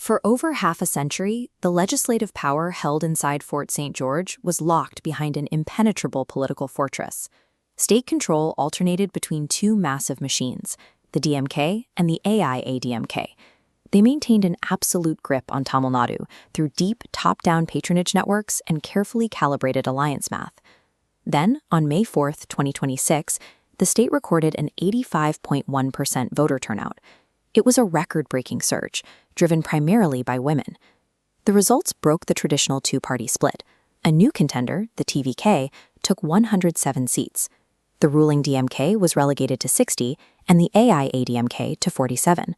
For over half a century, the legislative power held inside Fort St. George was locked behind an impenetrable political fortress. State control alternated between two massive machines, the DMK and the AIADMK. They maintained an absolute grip on Tamil Nadu through deep top-down patronage networks and carefully calibrated alliance math. Then, on May 4, 2026, the state recorded an 85.1% voter turnout. It was a record-breaking surge, driven primarily by women. The results broke the traditional two-party split. A new contender, the TVK, took 107 seats. The ruling DMK was relegated to 60, and the AIADMK to 47.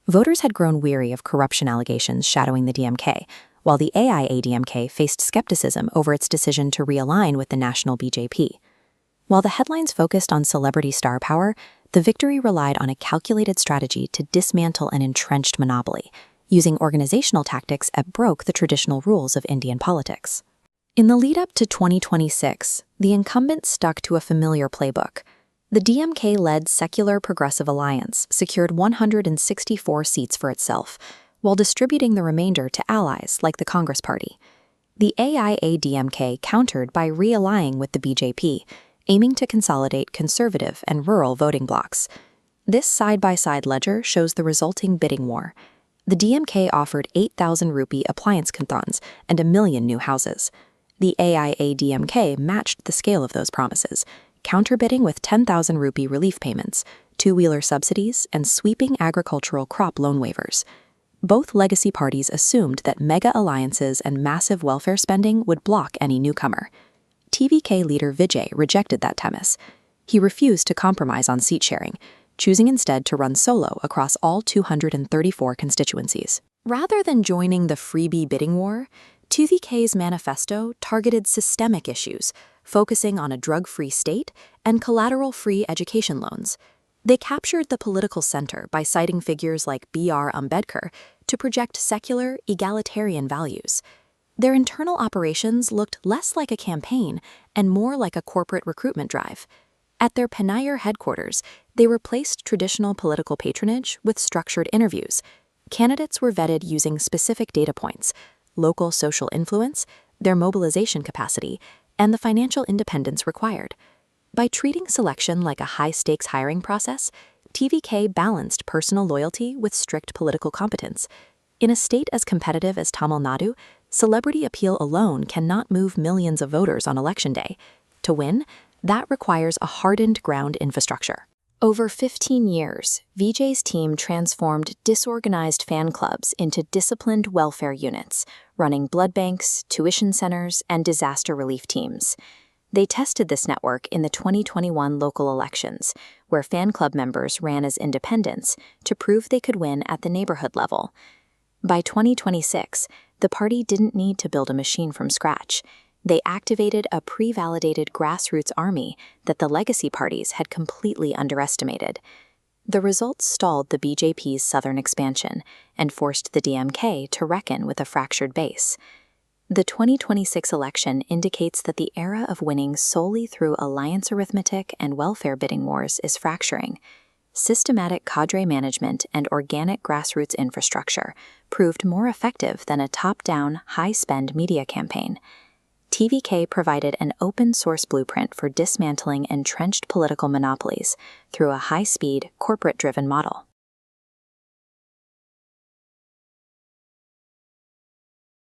Voters had grown weary of corruption allegations shadowing the DMK, while the AIADMK faced skepticism over its decision to realign with the national BJP. While the headlines focused on celebrity star power, the victory relied on a calculated strategy to dismantle an entrenched monopoly, using organizational tactics that broke the traditional rules of Indian politics. In the lead-up to 2026, the incumbent stuck to a familiar playbook. The DMK-led Secular Progressive Alliance secured 164 seats for itself, while distributing the remainder to allies like the Congress Party. The AIADMK countered by reallying with the BJP, aiming to consolidate conservative and rural voting blocs. This side-by-side ledger shows the resulting bidding war. The DMK offered 8,000 rupee appliance coupons and 1 million new houses. The AIADMK matched the scale of those promises, counterbidding with 10,000 rupee relief payments, two-wheeler subsidies, and sweeping agricultural crop loan waivers. Both legacy parties assumed that mega alliances and massive welfare spending would block any newcomer. TVK leader Vijay rejected that premise. He refused to compromise on seat sharing, choosing instead to run solo across all 234 constituencies. Rather than joining the freebie bidding war, TVK's manifesto targeted systemic issues, focusing on a drug-free state and collateral-free education loans. They captured the political center by citing figures like B.R. Ambedkar to project secular, egalitarian values. Their internal operations looked less like a campaign and more like a corporate recruitment drive. At their Panair headquarters, they replaced traditional political patronage with structured interviews. Candidates were vetted using specific data points: local social influence, their mobilization capacity, and the financial independence required. By treating selection like a high-stakes hiring process, TVK balanced personal loyalty with strict political competence. In a state as competitive as Tamil Nadu, celebrity appeal alone cannot move millions of voters on election day. To win, that requires a hardened ground infrastructure. Over 15 years, Vijay's team transformed disorganized fan clubs into disciplined welfare units, running blood banks, tuition centers, and disaster relief teams. They tested this network in the 2021 local elections, where fan club members ran as independents to prove they could win at the neighborhood level. By 2026, the party didn't need to build a machine from scratch. They activated a pre-validated grassroots army that the legacy parties had completely underestimated. The results stalled the BJP's southern expansion and forced the DMK to reckon with a fractured base. The 2026 election indicates that the era of winning solely through alliance arithmetic and welfare bidding wars is fracturing. Systematic cadre management and organic grassroots infrastructure proved more effective than a top-down, high-spend media campaign. TVK provided an open-source blueprint for dismantling entrenched political monopolies through a high-speed, corporate-driven model.